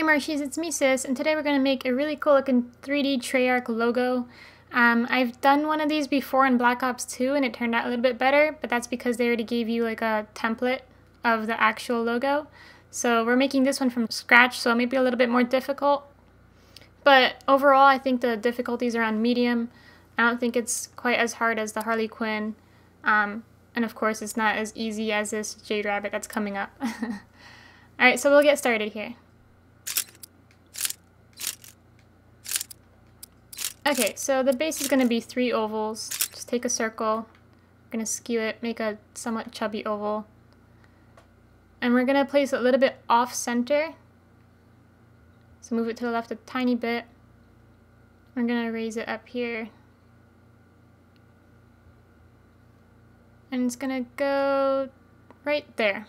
Marshies, it's me Sis, and today we're going to make a really cool looking 3D Treyarch logo. I've done one of these before in Black Ops 2 and it turned out a little bit better, but that's because they already gave you like a template of the actual logo. So we're making this one from scratch, so it may be a little bit more difficult. But overall, I think the difficulty is around medium. I don't think it's quite as hard as the Harley Quinn. And of course, it's not as easy as this Jade Rabbit that's coming up. Alright, so we'll get started here. Okay, so the base is going to be 3 ovals. Just take a circle. We're going to skew it, make a somewhat chubby oval. And we're going to place it a little bit off center. So move it to the left a tiny bit. We're going to raise it up here. And it's going to go right there.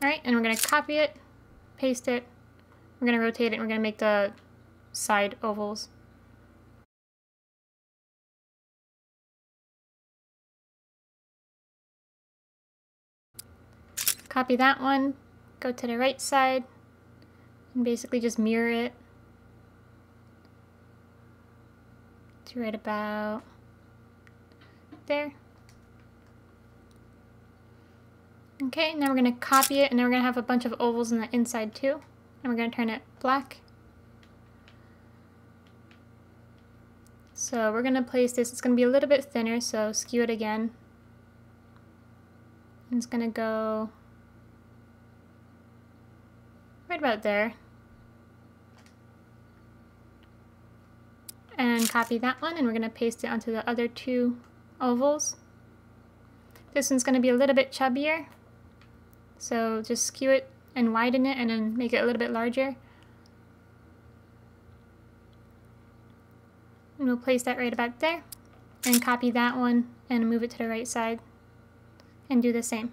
Alright, and we're going to copy it, paste it. We're going to rotate it, and we're going to make the side ovals. Copy that one, go to the right side, and basically just mirror it to right about there. Okay, now we're going to copy it, and now we're going to have a bunch of ovals on the inside too, and we're going to turn it black. So we're going to place this, it's going to be a little bit thinner, so skew it again. And it's going to go right about there. And copy that one, and we're going to paste it onto the other 2 ovals. This one's going to be a little bit chubbier, so just skew it and widen it and then make it a little bit larger. And we'll place that right about there, and copy that one and move it to the right side, and do the same.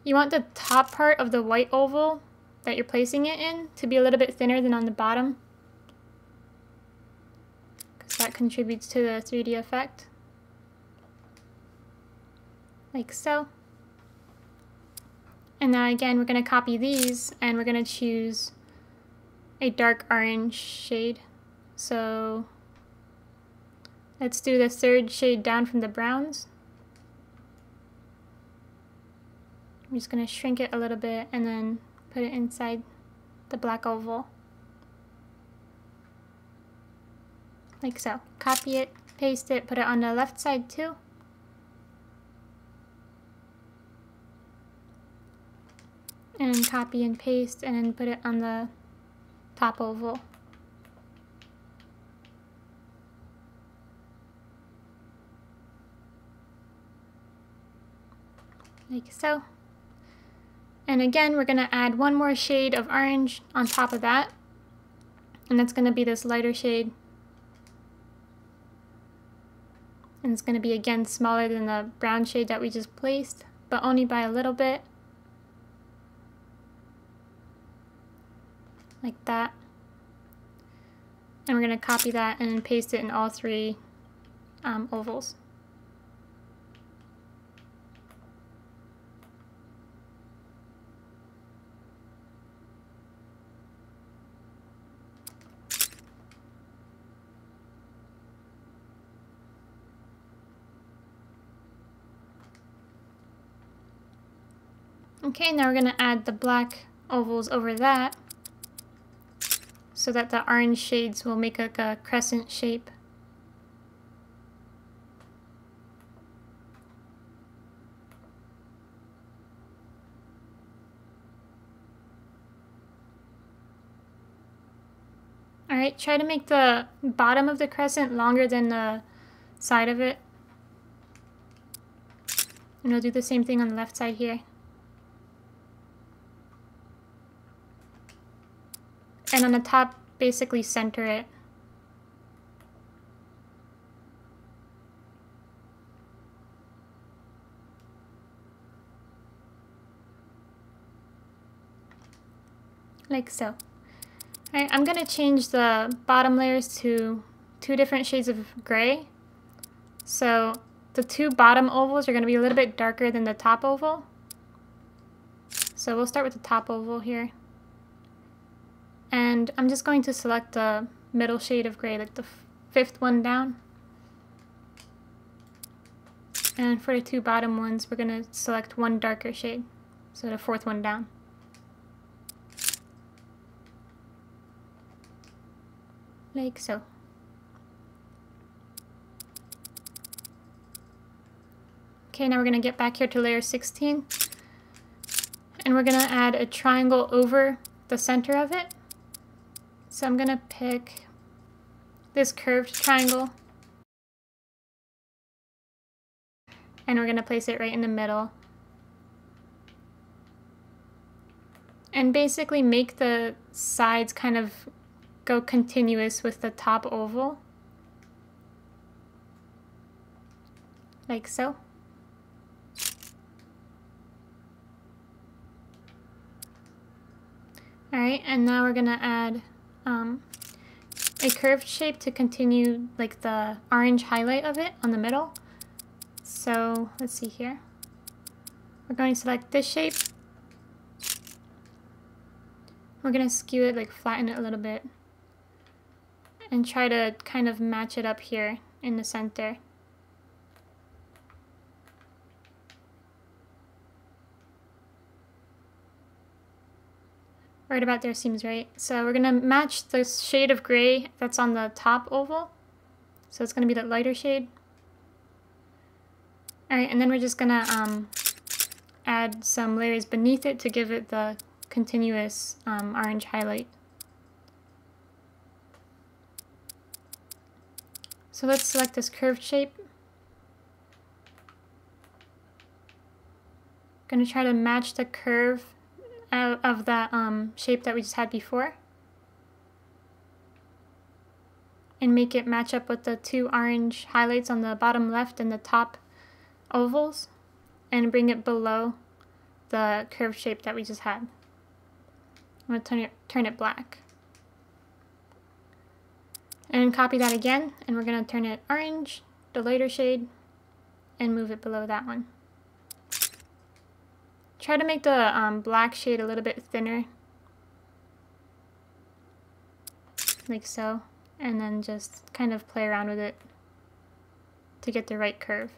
You want the top part of the white oval that you're placing it in to be a little bit thinner than on the bottom, because that contributes to the 3D effect. Like so. And now again, we're going to copy these, and we're going to choose a dark orange shade. So let's do the 3rd shade down from the browns. I'm just going to shrink it a little bit and then put it inside the black oval. Like so. Copy it, paste it, put it on the left side too. And copy and paste and then put it on the top oval. Like so. And again, we're going to add one more shade of orange on top of that. And that's going to be this lighter shade. And it's going to be again smaller than the brown shade that we just placed, but only by a little bit. Like that. And we're going to copy that and paste it in all 3 ovals. Okay, now we're going to add the black ovals over that so that the orange shades will make like a crescent shape. Alright, try to make the bottom of the crescent longer than the side of it. And we'll do the same thing on the left side here. And on the top, basically center it. Like so. Alright, I'm going to change the bottom layers to 2 different shades of gray. So the 2 bottom ovals are going to be a little bit darker than the top oval. So we'll start with the top oval here. And I'm just going to select the middle shade of gray, like the fifth one down. And for the two bottom ones, we're going to select one darker shade, so the fourth one down. Like so. Okay, now we're going to get back here to layer 16. And we're going to add a triangle over the center of it. So I'm going to pick this curved triangle. And we're going to place it right in the middle. And basically make the sides kind of go continuous with the top oval. Like so. Alright, and now we're going to add a curved shape to continue like the orange highlight of it on the middle. So let's see here. We're going to select this shape. We're going to skew it, like flatten it a little bit. And try to kind of match it up here in the center. Right about there seems right. So we're going to match the shade of gray that's on the top oval. So it's going to be the lighter shade. Alright, and then we're just going to add some layers beneath it to give it the continuous orange highlight. So let's select this curved shape. Going to try to match the curve of that shape that we just had before. And make it match up with the two orange highlights on the bottom left and the top ovals. And bring it below the curved shape that we just had. I'm going to turn it black. And copy that again, and we're going to turn it orange, the lighter shade, and move it below that one. Try to make the black shade a little bit thinner, like so, and then just kind of play around with it to get the right curve.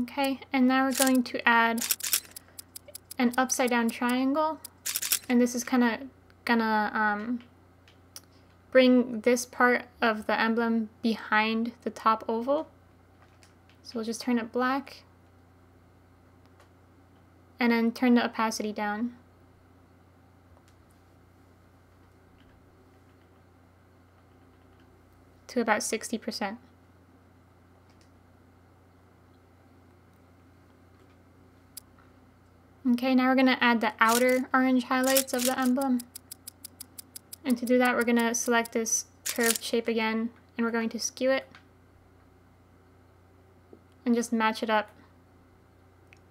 Okay, and now we're going to add an upside down triangle, and this is kind of gonna bring this part of the emblem behind the top oval. So we'll just turn it black and then turn the opacity down. To about 60%. Okay, now we're going to add the outer orange highlights of the emblem. And to do that, we're going to select this curved shape again, and we're going to skew it and just match it up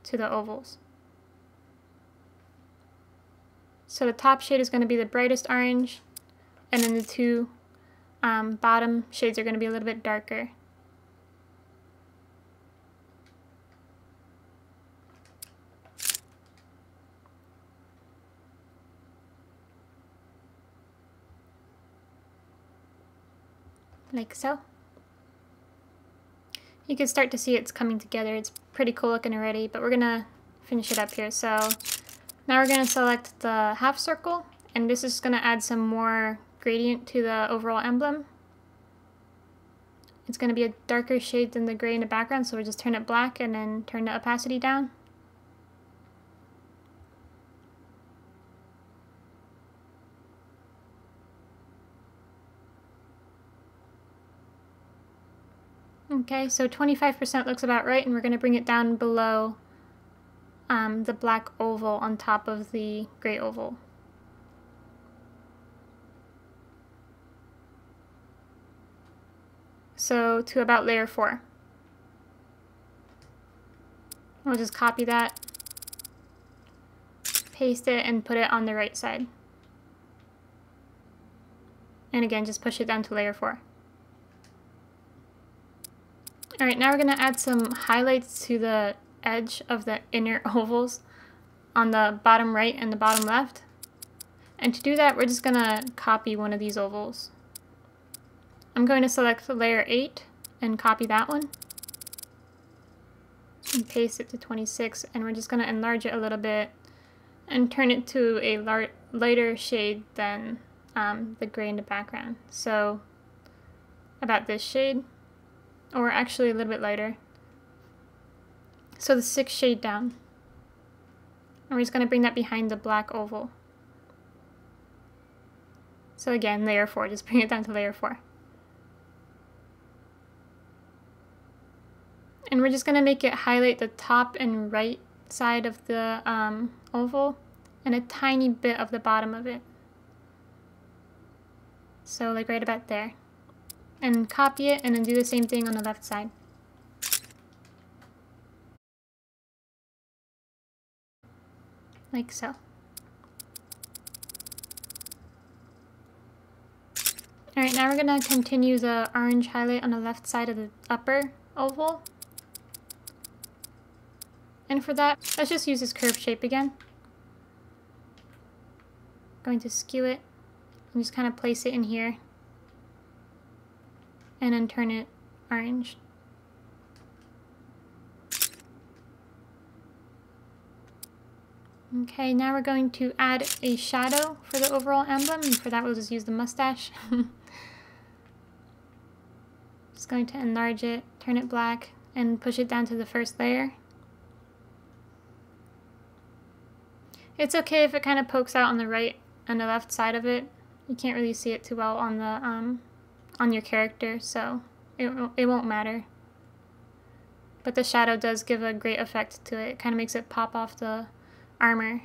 to the ovals. So the top shade is going to be the brightest orange, and then the two bottom shades are going to be a little bit darker. Like so. You can start to see it's coming together. It's pretty cool looking already, but we're going to finish it up here. So now we're going to select the half circle, and this is going to add some more gradient to the overall emblem. It's going to be a darker shade than the gray in the background, so we'll just turn it black and then turn the opacity down. Okay, so 25% looks about right, and we're going to bring it down below the black oval on top of the gray oval. So to about layer 4. We'll just copy that, paste it, and put it on the right side. And again, just push it down to layer 4. Alright, now we're going to add some highlights to the edge of the inner ovals on the bottom right and the bottom left. And to do that, we're just gonna copy one of these ovals. I'm going to select layer 8 and copy that one. And paste it to 26, and we're just gonna enlarge it a little bit and turn it to a lighter shade than the gray in the background. So about this shade, or actually a little bit lighter. So the 6th shade down. And we're just gonna bring that behind the black oval. So again, layer 4, just bring it down to layer 4. And we're just gonna make it highlight the top and right side of the oval and a tiny bit of the bottom of it. So like right about there. And copy it and then do the same thing on the left side. Like so. Alright, now we're gonna continue the orange highlight on the left side of the upper oval. And for that, let's just use this curved shape again. Going to skew it and just kind of place it in here. And then turn it orange. Okay, now we're going to add a shadow for the overall emblem, and for that we'll just use the mustache. Just going to enlarge it, turn it black, and push it down to the first layer. It's okay if it kind of pokes out on the right and the left side of it. You can't really see it too well on the on your character, so it won't matter. But the shadow does give a great effect to it. It kind of makes it pop off the armor.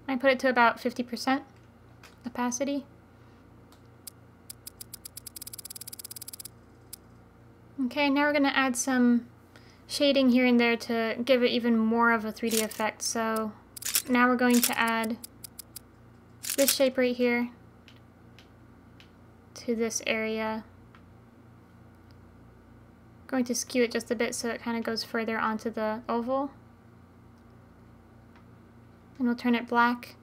I put it to about 50% opacity. Okay, now we're going to add some shading here and there to give it even more of a 3D effect. So now we're going to add this shape right here to this area. Going to skew it just a bit so it kind of goes further onto the oval. And we'll turn it black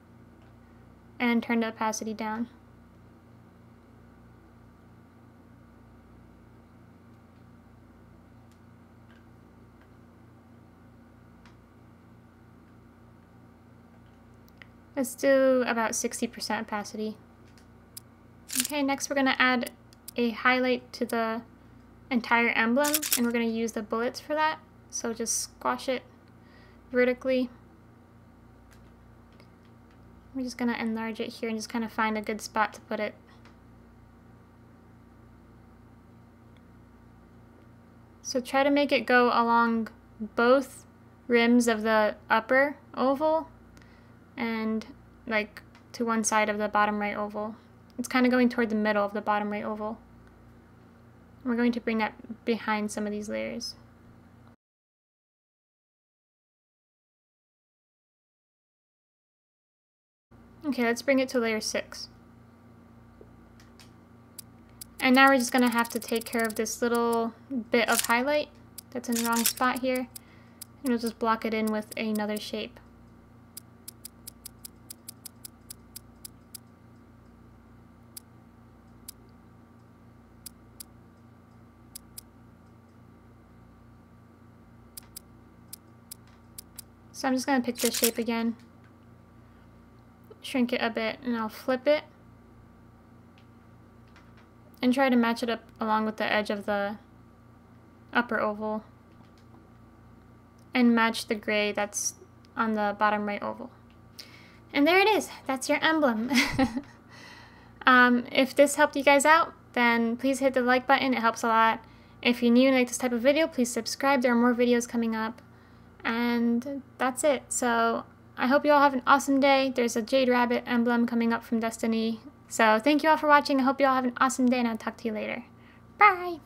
and turn the opacity down. Let's do about 60% opacity. Okay, next we're going to add a highlight to the entire emblem, and we're going to use the bullets for that. So just squash it vertically. We're just going to enlarge it here and just kind of find a good spot to put it. So try to make it go along both rims of the upper oval and like to one side of the bottom right oval. It's kind of going toward the middle of the bottom right oval. We're going to bring that behind some of these layers. Okay, let's bring it to layer 6. And now we're just going to have to take care of this little bit of highlight that's in the wrong spot here. And we'll just block it in with another shape. So I'm just going to pick this shape again, shrink it a bit, and I'll flip it and try to match it up along with the edge of the upper oval and match the gray that's on the bottom right oval. And there it is. That's your emblem. If this helped you guys out, then please hit the like button. It helps a lot. If you're new and like this type of video, please subscribe. There are more videos coming up. And that's it. So I hope you all have an awesome day. There's a Jade Rabbit emblem coming up from Destiny. So thank you all for watching. I hope you all have an awesome day, and I'll talk to you later. Bye!